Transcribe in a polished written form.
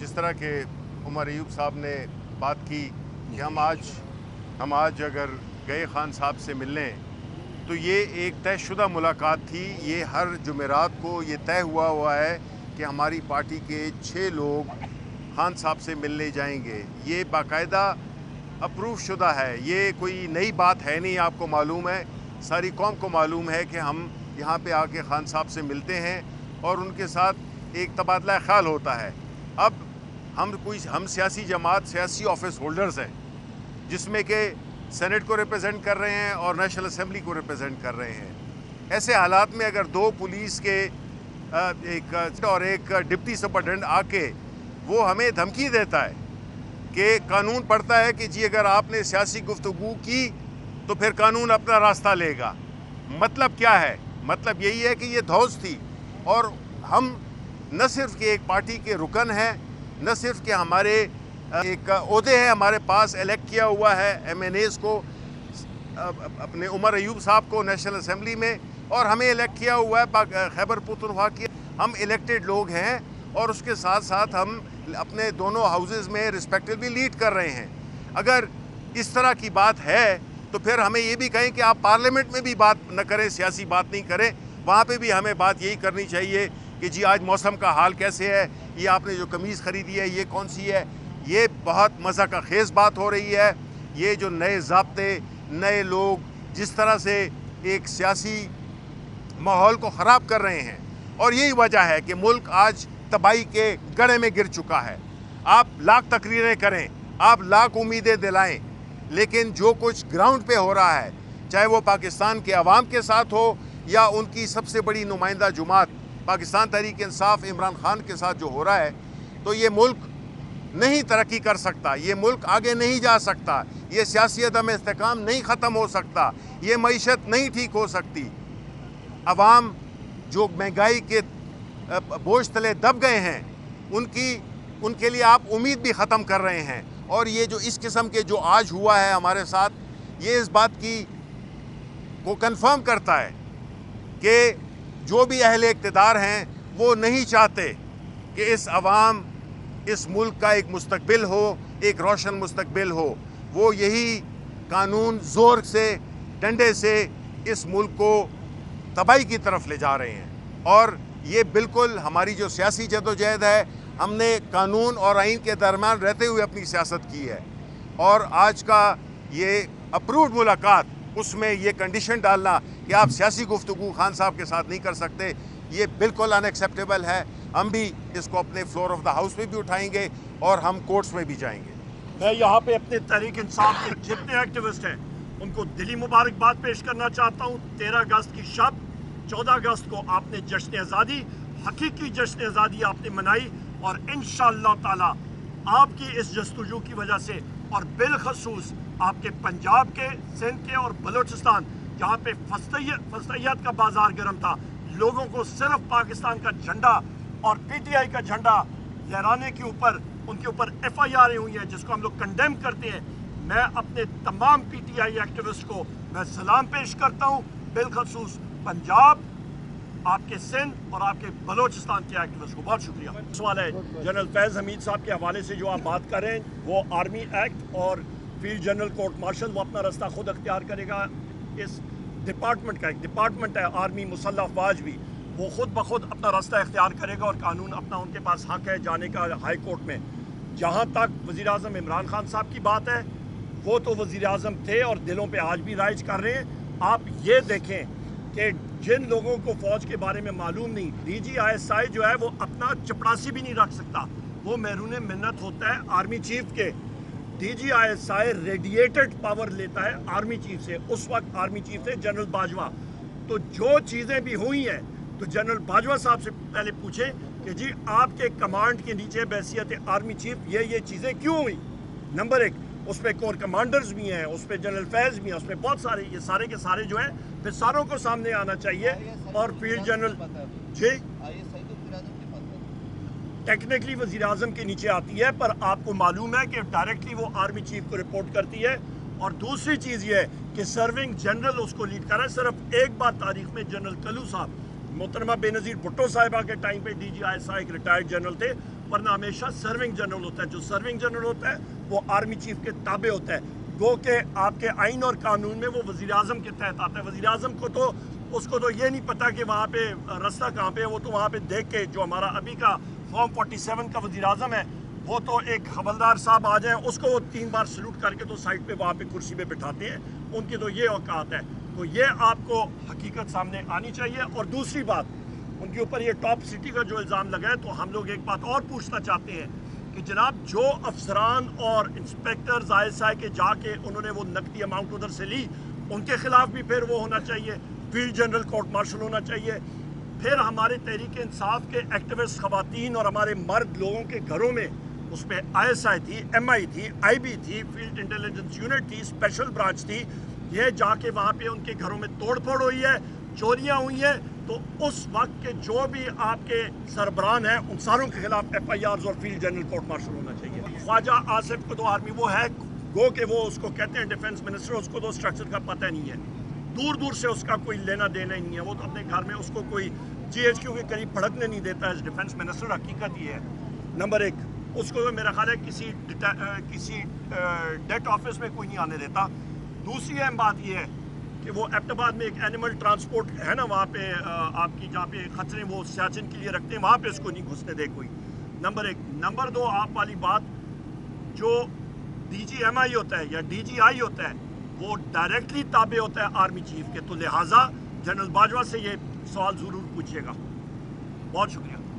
जिस तरह के उमर अयूब साहब ने बात की कि हम आज अगर गए खान साहब से मिलने तो ये एक तयशुदा मुलाकात थी। ये हर जुमेरात को ये तय हुआ है कि हमारी पार्टी के 6 लोग खान साहब से मिलने जाएंगे। ये बाकायदा अप्रूव शुदा है, ये कोई नई बात है नहीं। आपको मालूम है, सारी कौम को मालूम है कि हम यहाँ पे आके खान साहब से मिलते हैं और उनके साथ एक तबादला ख्याल होता है। अब हम सियासी जमात, सियासी ऑफिस होल्डर्स हैं, जिसमें कि सेनेट को रिप्रेजेंट कर रहे हैं और नेशनल असेंबली को रिप्रेजेंट कर रहे हैं। ऐसे हालात में अगर 2 पुलिस के एक डिप्टी सुपरटेंडेंट आके वो हमें धमकी देता है कि कानून पढ़ता है कि जी अगर आपने सियासी गुफ्तगू की तो फिर कानून अपना रास्ता लेगा। मतलब क्या है? मतलब यही है कि ये धौस थी और हम न सिर्फ कि एक पार्टी के रुकन हैं, न सिर्फ कि हमारे एक ओहदे हैं, हमारे पास इलेक्ट किया हुआ है MNAs को, अपने उमर अयूब साहब को नेशनल असेंबली में, और हमें इलेक्ट किया हुआ है खैबर पख्तूनख्वा की। हम इलेक्टेड लोग हैं और उसके साथ साथ हम अपने दोनों हाउसेस में रिस्पेक्टिवली लीड कर रहे हैं। अगर इस तरह की बात है तो फिर हमें ये भी कहें कि आप पार्लियामेंट में भी बात न करें, सियासी बात नहीं करें, वहाँ पे भी हमें बात यही करनी चाहिए कि जी आज मौसम का हाल कैसे है, ये आपने जो कमीज़ ख़रीदी है ये कौन सी है। ये बहुत मज़ा का खेज़ बात हो रही है। ये जो नए ज़ाब्ते, नए लोग जिस तरह से एक सियासी माहौल को ख़राब कर रहे हैं, और यही वजह है कि मुल्क आज तबाही के गड्ढे में गिर चुका है। आप लाख तकरीरें करें, आप लाख उम्मीदें दिलाएं, लेकिन जो कुछ ग्राउंड पे हो रहा है, चाहे वो पाकिस्तान के अवाम के साथ हो या उनकी सबसे बड़ी नुमाइंदा जुमात पाकिस्तान तहरीक इंसाफ इमरान खान के साथ जो हो रहा है, तो ये मुल्क नहीं तरक्की कर सकता, ये मुल्क आगे नहीं जा सकता, ये सियासी अदम इस्तेकाम नहीं ख़त्म हो सकता, ये मईशत नहीं ठीक हो सकती। अवाम जो महंगाई के बोझ तले दब गए हैं, उनके लिए आप उम्मीद भी ख़त्म कर रहे हैं। और ये जो इस किस्म के जो आज हुआ है हमारे साथ, ये इस बात को कंफर्म करता है कि जो भी अहले इक़्तिदार हैं वो नहीं चाहते कि इस मुल्क का एक मुस्तकबिल हो, एक रोशन मुस्तकबिल हो। वो यही कानून ज़ोर से, डंडे से इस मुल्क को तबाही की तरफ ले जा रहे हैं। और ये बिल्कुल हमारी जो सियासी जदोजहद है, हमने कानून और आइन के दरमियान रहते हुए अपनी सियासत की है। और आज का ये अप्रूव्ड मुलाकात, उसमें ये कंडीशन डालना कि आप सियासी गुफ्तगू खान साहब के साथ नहीं कर सकते, ये बिल्कुल अनएक्सेप्टेबल है। हम भी इसको अपने फ्लोर ऑफ द हाउस में भी उठाएंगे और हम कोर्ट्स में भी जाएंगे। मैं यहाँ पे अपने तहरीक इंसाफ के जितने एक्टिविस्ट हैं उनको दिली मुबारकबाद पेश करना चाहता हूँ। 13 अगस्त की शब, 14 अगस्त को आपने जश्न आज़ादी, हकीकी जश्न आज़ादी आपने मनाई, और इंशाअल्लाह ताला आपकी इस जस्तुजू की वजह से, और बिलखसूस आपके पंजाब के, सिंध के और बलूचिस्तान, जहाँ पे फस्तैयत का बाजार गर्म था, लोगों को सिर्फ पाकिस्तान का झंडा और PTI का झंडा लहराने के ऊपर उनके ऊपर FIR हुई हैं, जिसको हम लोग कंडेम करते हैं। मैं अपने तमाम PTI एक्टिविस्ट को मैं सलाम पेश करता हूँ, बिलखसूस पंजाब, आपके सिंध और आपके बलूचिस्तान के एक्टिविस्ट को बहुत शुक्रिया। सवाल है जनरल फैज़ हमीद साहब के हवाले से जो आप बात कर रहे हैं, वो आर्मी एक्ट और फील्ड जनरल कोर्ट मार्शल, वो अपना रास्ता खुद अख्तियार करेगा। इस डिपार्टमेंट का एक डिपार्टमेंट है आर्मी मुसल्लह अफवाज भी, वो खुद ब खुद अपना रास्ता इख्तियार करेगा और कानून अपना, उनके पास हक है जाने का हाई कोर्ट में। जहाँ तक वज़ीर आज़म इमरान खान साहब की बात है, वो तो वज़ीर आज़म थे और दिलों पे आज भी राइज कर रहे हैं। आप ये देखें कि जिन लोगों को फ़ौज के बारे में मालूम नहीं, DGISI जो है वो अपना चपरासी भी नहीं रख सकता, वो महरून मिन्नत होता है आर्मी चीफ के। DGISI रेडिएटेड पावर लेता है आर्मी चीफ से, उस वक्त आर्मी चीफ थे जनरल बाजवा। तो जो चीज़ें भी हुई हैं तो जनरल बाजवा साहब से पहले पूछें कि जी आपके कमांड के नीचे बैसियत आर्मी चीफ ये चीज़ें क्यों हुई। नंबर 1, उस पर कोर कमांडर्स भी हैं, उस पर जनरल फैज़ भी हैं, उस पर बहुत सारे, ये सारे के सारे जो हैं फिर सारों को सामने आना चाहिए। और फील्ड जनरल जी टेक्निकली वज़ीर आज़म के नीचे आती है, पर आपको मालूम है कि डायरेक्टली वो आर्मी चीफ को रिपोर्ट करती है। और दूसरी चीज़ ये है कि सर्विंग जनरल उसको लीड कर रहा है। सिर्फ एक बार तारीख में जनरल कलू साहब, मोहतरमा बेनज़ीर भुट्टो साहिबा के टाइम पे DGISI एक रिटायर्ड जनरल थे, वरना हमेशा सर्विंग जनरल होता है। जो सर्विंग जनरल होता है वो आर्मी चीफ के ताबे होता है। गो के आपके आइन और कानून में वो वज़ीर आज़म के तहत आता है। वज़ीर आज़म को तो उसको तो ये नहीं पता कि वहाँ पे रास्ता कहाँ पे है। वो तो वहाँ पे देख के, जो हमारा अभी का फॉर्म 47 का वज़ीर आज़म है, वो तो एक हवलदार साहब आ जाएं, उसको वो 3 बार सल्यूट करके तो साइड पे वहाँ पे कुर्सी पे बिठाते हैं। उनकी तो ये औकात है। तो ये आपको हकीकत सामने आनी चाहिए। और दूसरी बात, उनके ऊपर ये टॉप सिटी का जो इल्ज़ाम लगा है, तो हम लोग एक बात और पूछना चाहते हैं कि जनाब जो अफसरान और इंस्पेक्टर्स ISI के जाके उन्होंने वो नकदी अमाउंट उधर से ली, उनके खिलाफ भी फिर वो होना चाहिए, फील्ड जनरल कोर्ट मार्शल होना चाहिए। फिर हमारे तहरीक इंसाफ के एक्टिविस्ट ख़वातीन और हमारे मर्द लोगों के घरों में उसमें ISI थी, MI थी, IB थी, फील्ड इंटेलिजेंस यूनिट थी, स्पेशल ब्रांच थी। ये जाके वहाँ पे उनके घरों में तोड़ फोड़ हुई है, चोरियाँ हुई हैं। तो उस वक्त के जो भी आपके सरबरान हैं, उन सारों के खिलाफ FIRs और फील्ड जनरल कोर्ट मार्शल होना चाहिए। ख्वाजा आसिफ को तो आर्मी वो है गो के वो उसको कहते हैं डिफेंस मिनिस्टर, उसको तो स्ट्रक्चर का पता नहीं है, दूर दूर से उसका कोई लेना देना ही नहीं है। वो तो अपने घर में उसको कोई GHQ के करीब भड़कने नहीं देता है डिफेंस मिनिस्टर। हकीकत ये है। नंबर 1, उसको तो मेरा ख्याल है किसी डेट ऑफिस में कोई नहीं आने देता। दूसरी अहम बात ये है कि वो एबटाबाद में एक एनिमल ट्रांसपोर्ट है ना, वहाँ पे आपकी जहाँ पे खचरे वो सियाचिन के लिए रखते हैं, वहाँ पे उसको नहीं घुसने दे कोई। नंबर 1। नंबर 2, आप वाली बात, जो DGMI होता है या DGI होता है, वो डायरेक्टली ताबे होता है आर्मी चीफ के। तो लिहाजा जनरल बाजवा से ये सवाल ज़रूर पूछिएगा। बहुत शुक्रिया।